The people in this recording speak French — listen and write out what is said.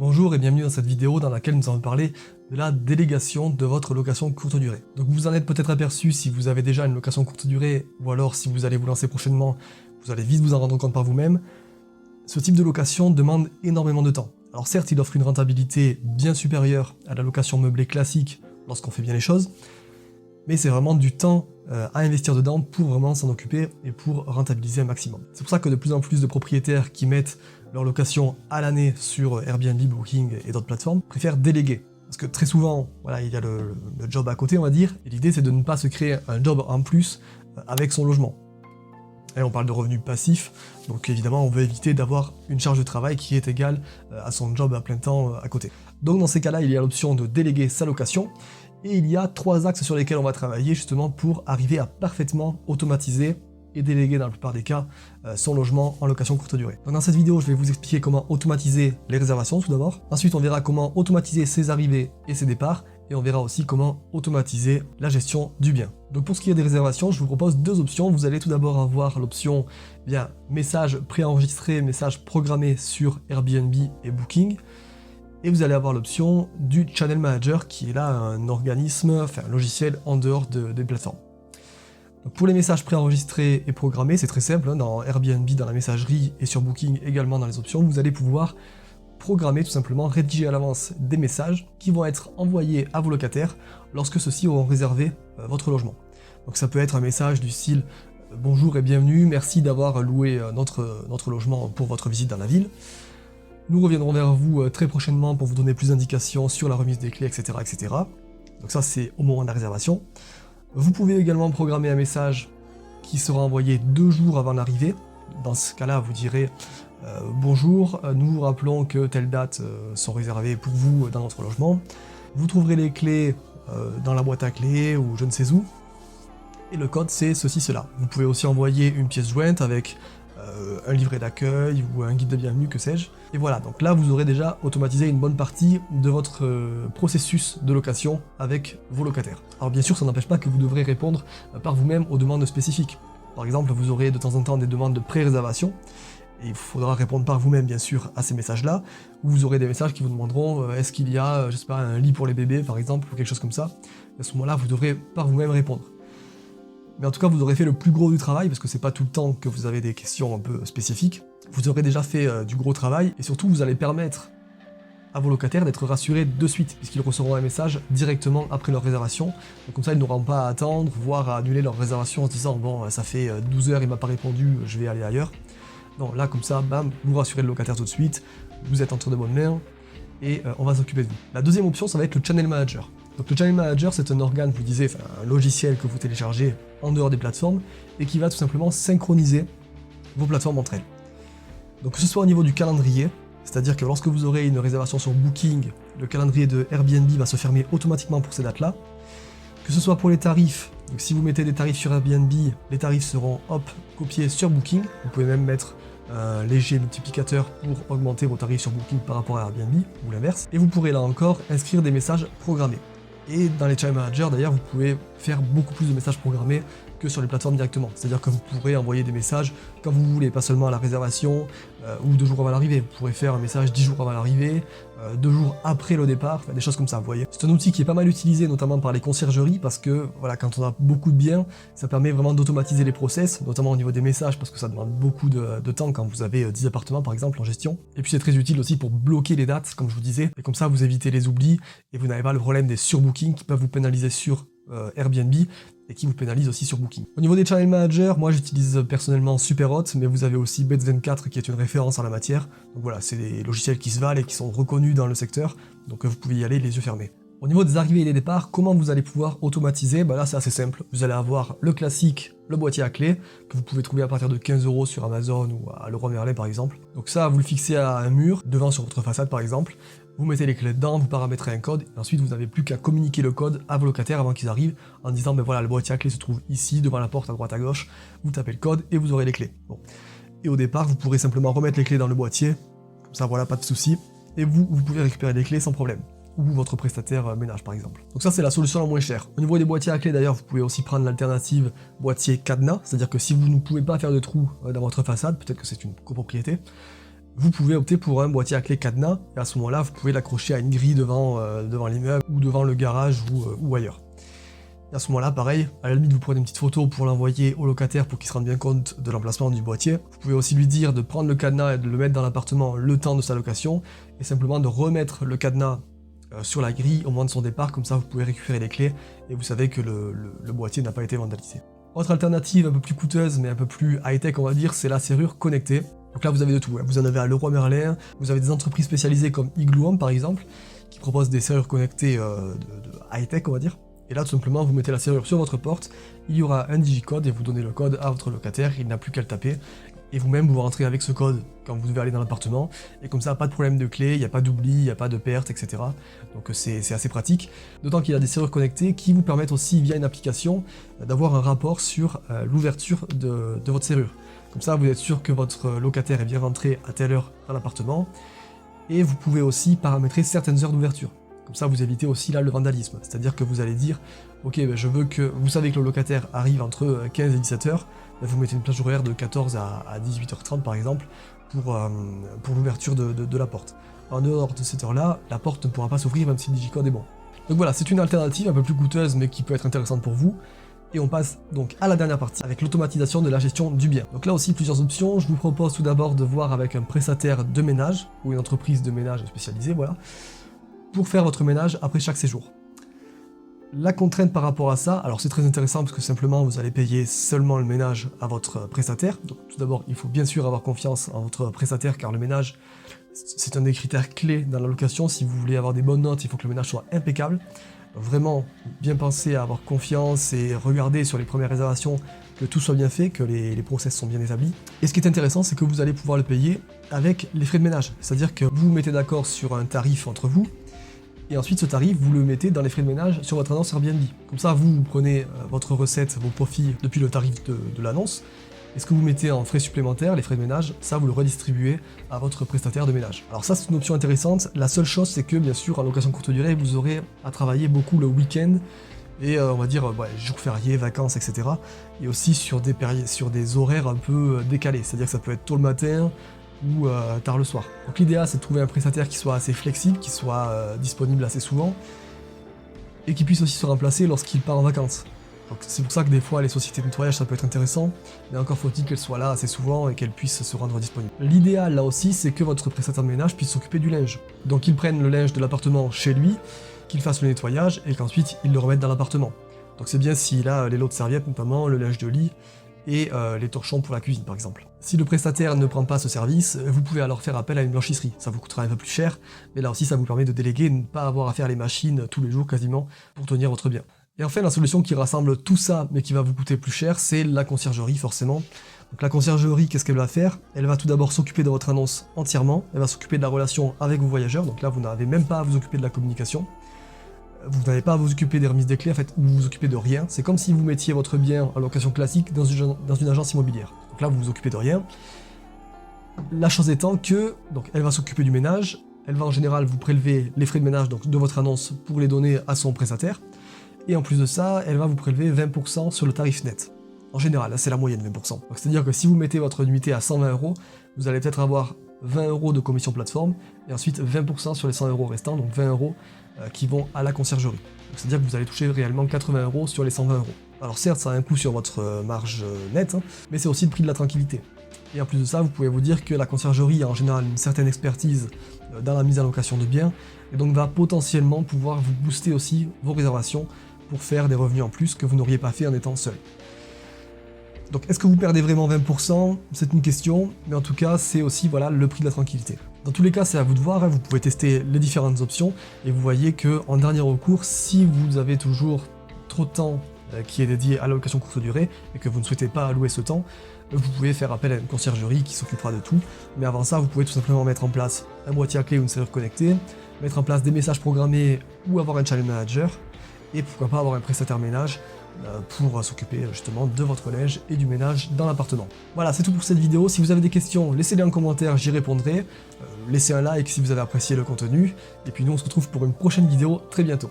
Bonjour et bienvenue dans cette vidéo dans laquelle nous allons parler de la délégation de votre location courte durée. Donc vous en êtes peut-être aperçu si vous avez déjà une location courte durée ou alors si vous allez vous lancer prochainement, vous allez vite vous en rendre compte par vous-même. Ce type de location demande énormément de temps. Alors certes, il offre une rentabilité bien supérieure à la location meublée classique lorsqu'on fait bien les choses, mais c'est vraiment du temps à investir dedans pour vraiment s'en occuper et pour rentabiliser un maximum. C'est pour ça que de plus en plus de propriétaires qui mettent leur location à l'année sur Airbnb, Booking et d'autres plateformes préfèrent déléguer. Parce que très souvent, voilà, il y a le job à côté, on va dire, et l'idée c'est de ne pas se créer un job en plus avec son logement. Et on parle de revenus passifs, donc évidemment on veut éviter d'avoir une charge de travail qui est égale à son job à plein temps à côté. Donc dans ces cas-là, il y a l'option de déléguer sa location, et il y a 3 axes sur lesquels on va travailler justement pour arriver à parfaitement automatiser et déléguer dans la plupart des cas son logement en location courte durée. Donc dans cette vidéo, je vais vous expliquer comment automatiser les réservations tout d'abord. Ensuite, on verra comment automatiser ses arrivées et ses départs. Et on verra aussi comment automatiser la gestion du bien. Donc pour ce qui est des réservations, je vous propose 2 options. Vous allez tout d'abord avoir l'option message préenregistré, message programmé sur Airbnb et Booking. Et vous allez avoir l'option du Channel Manager qui est là un organisme, un logiciel en dehors des plateformes. Donc pour les messages préenregistrés et programmés, c'est très simple, dans Airbnb, dans la messagerie et sur Booking également dans les options, vous allez pouvoir programmer tout simplement, rédiger à l'avance des messages qui vont être envoyés à vos locataires lorsque ceux-ci auront réservé votre logement. Donc ça peut être un message du style « Bonjour et bienvenue, merci d'avoir loué notre logement pour votre visite dans la ville. Nous reviendrons vers vous très prochainement pour vous donner plus d'indications sur la remise des clés, etc. etc. » Donc ça c'est au moment de la réservation. Vous pouvez également programmer un message qui sera envoyé 2 jours avant l'arrivée. Dans ce cas-là, vous direz bonjour, nous vous rappelons que telle date sont réservées pour vous dans notre logement. Vous trouverez les clés dans la boîte à clés ou je ne sais où. Et le code c'est ceci, cela. Vous pouvez aussi envoyer une pièce jointe avec un livret d'accueil ou un guide de bienvenue, que sais-je. Et voilà, donc là vous aurez déjà automatisé une bonne partie de votre processus de location avec vos locataires. Alors bien sûr, ça n'empêche pas que vous devrez répondre par vous-même aux demandes spécifiques. Par exemple, vous aurez de temps en temps des demandes de pré-réservation, et il faudra répondre par vous-même bien sûr à ces messages-là, ou vous aurez des messages qui vous demanderont est-ce qu'il y a, je sais pas, un lit pour les bébés par exemple, ou quelque chose comme ça. À ce moment-là, vous devrez par vous-même répondre. Mais en tout cas, vous aurez fait le plus gros du travail, parce que c'est pas tout le temps que vous avez des questions un peu spécifiques. Vous aurez déjà fait du gros travail, et surtout vous allez permettre à vos locataires d'être rassurés de suite, puisqu'ils recevront un message directement après leur réservation. Donc comme ça, ils n'auront pas à attendre, voire à annuler leur réservation en se disant « Bon, ça fait 12 heures, il m'a pas répondu, je vais aller ailleurs ». Non, là, comme ça, bam, vous rassurez le locataire tout de suite, vous êtes entre de bonnes mains, et on va s'occuper de vous. La deuxième option, ça va être le Channel Manager. Donc le Channel Manager, c'est un organe, je vous disais, un logiciel que vous téléchargez en dehors des plateformes, et qui va tout simplement synchroniser vos plateformes entre elles. Donc que ce soit au niveau du calendrier, c'est-à-dire que lorsque vous aurez une réservation sur Booking, le calendrier de Airbnb va se fermer automatiquement pour ces dates-là. Que ce soit pour les tarifs, donc si vous mettez des tarifs sur Airbnb, les tarifs seront copiés sur Booking. Vous pouvez même mettre un léger multiplicateur pour augmenter vos tarifs sur Booking par rapport à Airbnb, ou l'inverse. Et vous pourrez là encore inscrire des messages programmés. Et dans les Channel Managers, d'ailleurs, vous pouvez faire beaucoup plus de messages programmés que sur les plateformes directement. C'est-à-dire que vous pourrez envoyer des messages quand vous voulez, pas seulement à la réservation ou 2 jours avant l'arrivée. Vous pourrez faire un message 10 jours avant l'arrivée, 2 jours après le départ, des choses comme ça, vous voyez. C'est un outil qui est pas mal utilisé, notamment par les conciergeries, parce que voilà, quand on a beaucoup de biens, ça permet vraiment d'automatiser les process, notamment au niveau des messages, parce que ça demande beaucoup de temps quand vous avez 10 appartements par exemple en gestion. Et puis c'est très utile aussi pour bloquer les dates, comme je vous disais, et comme ça vous évitez les oublis, et vous n'avez pas le problème des surbookings qui peuvent vous pénaliser sur Airbnb, et qui vous pénalise aussi sur Booking. Au niveau des Channel Managers, moi j'utilise personnellement Superhot, mais vous avez aussi Beds24 qui est une référence en la matière. Donc voilà, c'est des logiciels qui se valent et qui sont reconnus dans le secteur, donc vous pouvez y aller les yeux fermés. Au niveau des arrivées et des départs, comment vous allez pouvoir automatiser? Là c'est assez simple, vous allez avoir le classique, le boîtier à clé, que vous pouvez trouver à partir de 15 € sur Amazon ou à Leroy Merlin par exemple. Donc ça, vous le fixez à un mur, devant sur votre façade par exemple, vous mettez les clés dedans, vous paramétrez un code, et ensuite vous n'avez plus qu'à communiquer le code à vos locataires avant qu'ils arrivent, en disant ben voilà, le boîtier à clé se trouve ici, devant la porte à droite à gauche, vous tapez le code et vous aurez les clés. Bon. Et au départ, vous pourrez simplement remettre les clés dans le boîtier, comme ça voilà, pas de souci, et vous pouvez récupérer les clés sans problème. Ou votre prestataire ménage par exemple. Donc ça c'est la solution la moins chère. Au niveau des boîtiers à clés d'ailleurs, vous pouvez aussi prendre l'alternative boîtier cadenas, c'est-à-dire que si vous ne pouvez pas faire de trou dans votre façade, peut-être que c'est une copropriété, vous pouvez opter pour un boîtier à clé cadenas, et à ce moment-là, vous pouvez l'accrocher à une grille devant l'immeuble, ou devant le garage, ou ailleurs. Et à ce moment-là, pareil, à la limite, vous prenez une petite photo pour l'envoyer au locataire pour qu'il se rende bien compte de l'emplacement du boîtier. Vous pouvez aussi lui dire de prendre le cadenas et de le mettre dans l'appartement le temps de sa location, et simplement de remettre le cadenas sur la grille au moment de son départ, comme ça vous pouvez récupérer les clés, et vous savez que le boîtier n'a pas été vandalisé. Autre alternative un peu plus coûteuse, mais un peu plus high-tech on va dire, c'est la serrure connectée. Donc là vous avez de tout, hein. Vous en avez à Leroy Merlin, vous avez des entreprises spécialisées comme Igloo Home par exemple, qui proposent des serrures connectées de high-tech on va dire. Et là tout simplement vous mettez la serrure sur votre porte, il y aura un digicode et vous donnez le code à votre locataire, il n'a plus qu'à le taper. Et vous-même vous rentrez avec ce code quand vous devez aller dans l'appartement, et comme ça pas de problème de clé, il n'y a pas d'oubli, il n'y a pas de perte, etc. Donc c'est assez pratique, d'autant qu'il y a des serrures connectées qui vous permettent aussi via une application d'avoir un rapport sur l'ouverture de votre serrure. Comme ça vous êtes sûr que votre locataire est bien rentré à telle heure dans l'appartement, et vous pouvez aussi paramétrer certaines heures d'ouverture. Comme ça vous évitez aussi là le vandalisme, c'est-à-dire que vous allez dire ok ben, je veux que, vous savez que le locataire arrive entre 15 et 17 heures, ben, vous mettez une plage horaire de 14 à 18h30 par exemple pour l'ouverture de la porte. En dehors de cette heure-là, la porte ne pourra pas s'ouvrir même si le digicode est bon. Donc voilà, c'est une alternative un peu plus coûteuse mais qui peut être intéressante pour vous. Et on passe donc à la dernière partie, avec l'automatisation de la gestion du bien. Donc là aussi plusieurs options, je vous propose tout d'abord de voir avec un prestataire de ménage, ou une entreprise de ménage spécialisée, voilà, pour faire votre ménage après chaque séjour. La contrainte par rapport à ça, alors c'est très intéressant parce que simplement vous allez payer seulement le ménage à votre prestataire. Donc tout d'abord, il faut bien sûr avoir confiance en votre prestataire car le ménage, c'est un des critères clés dans la location. Si vous voulez avoir des bonnes notes, il faut que le ménage soit impeccable. Donc vraiment, bien penser à avoir confiance et regarder sur les premières réservations que tout soit bien fait, que les process sont bien établis. Et ce qui est intéressant, c'est que vous allez pouvoir le payer avec les frais de ménage. C'est-à-dire que vous vous mettez d'accord sur un tarif entre vous, et ensuite ce tarif, vous le mettez dans les frais de ménage sur votre annonce Airbnb. Comme ça, vous prenez votre recette, vos profits depuis le tarif de l'annonce, et ce que vous mettez en frais supplémentaires, les frais de ménage, ça vous le redistribuez à votre prestataire de ménage. Alors ça c'est une option intéressante, la seule chose c'est que bien sûr en location courte durée, vous aurez à travailler beaucoup le week-end, et on va dire jours fériés, vacances, etc. Et aussi sur des horaires un peu décalés, c'est-à-dire que ça peut être tôt le matin, ou tard le soir. Donc l'idéal c'est de trouver un prestataire qui soit assez flexible, qui soit disponible assez souvent, et qui puisse aussi se remplacer lorsqu'il part en vacances. Donc c'est pour ça que des fois les sociétés de nettoyage ça peut être intéressant, mais encore faut-il qu'elles soient là assez souvent et qu'elles puissent se rendre disponibles. L'idéal là aussi c'est que votre prestataire de ménage puisse s'occuper du linge. Donc il prenne le linge de l'appartement chez lui, qu'il fasse le nettoyage et qu'ensuite il le remette dans l'appartement. Donc c'est bien s'il a les lots de serviettes notamment, le linge de lit, et les torchons pour la cuisine par exemple. Si le prestataire ne prend pas ce service, vous pouvez alors faire appel à une blanchisserie. Ça vous coûtera un peu plus cher, mais là aussi ça vous permet de déléguer et de ne pas avoir à faire les machines tous les jours quasiment pour tenir votre bien. Et enfin la solution qui rassemble tout ça mais qui va vous coûter plus cher, c'est la conciergerie forcément. Donc la conciergerie, qu'est-ce qu'elle va faire? Elle va tout d'abord s'occuper de votre annonce entièrement, elle va s'occuper de la relation avec vos voyageurs, donc là vous n'avez même pas à vous occuper de la communication. Vous n'avez pas à vous occuper des remises des clés, en fait, vous vous occupez de rien. C'est comme si vous mettiez votre bien en location classique dans une agence immobilière. Donc là, vous vous occupez de rien. La chose étant que, donc, elle va s'occuper du ménage, elle va en général vous prélever les frais de ménage donc, de votre annonce pour les donner à son prestataire. Et en plus de ça, elle va vous prélever 20% sur le tarif net. En général, là c'est la moyenne 20%. C'est-à-dire que si vous mettez votre nuitée à 120 €, vous allez peut-être avoir 20 € de commission plateforme, et ensuite 20% sur les 100 € restants, donc 20 € qui vont à la conciergerie. C'est-à-dire que vous allez toucher réellement 80 € sur les 120 €. Alors certes, ça a un coût sur votre marge nette, hein, mais c'est aussi le prix de la tranquillité. Et en plus de ça, vous pouvez vous dire que la conciergerie a en général une certaine expertise dans la mise en location de biens, et donc va potentiellement pouvoir vous booster aussi vos réservations pour faire des revenus en plus que vous n'auriez pas fait en étant seul. Donc est-ce que vous perdez vraiment 20%? C'est une question, mais en tout cas c'est aussi voilà, le prix de la tranquillité. Dans tous les cas c'est à vous de voir, hein, vous pouvez tester les différentes options, et vous voyez que en dernier recours, si vous avez toujours trop de temps qui est dédié à la location courte durée, et que vous ne souhaitez pas allouer ce temps, vous pouvez faire appel à une conciergerie qui s'occupera de tout, mais avant ça vous pouvez tout simplement mettre en place un boîtier à clé ou une serrure connectée, mettre en place des messages programmés ou avoir un channel manager, et pourquoi pas avoir un prestataire ménage pour s'occuper justement de votre linge et du ménage dans l'appartement. Voilà, c'est tout pour cette vidéo. Si vous avez des questions, laissez-les en commentaire, j'y répondrai. Laissez un like si vous avez apprécié le contenu. Et puis nous, on se retrouve pour une prochaine vidéo très bientôt.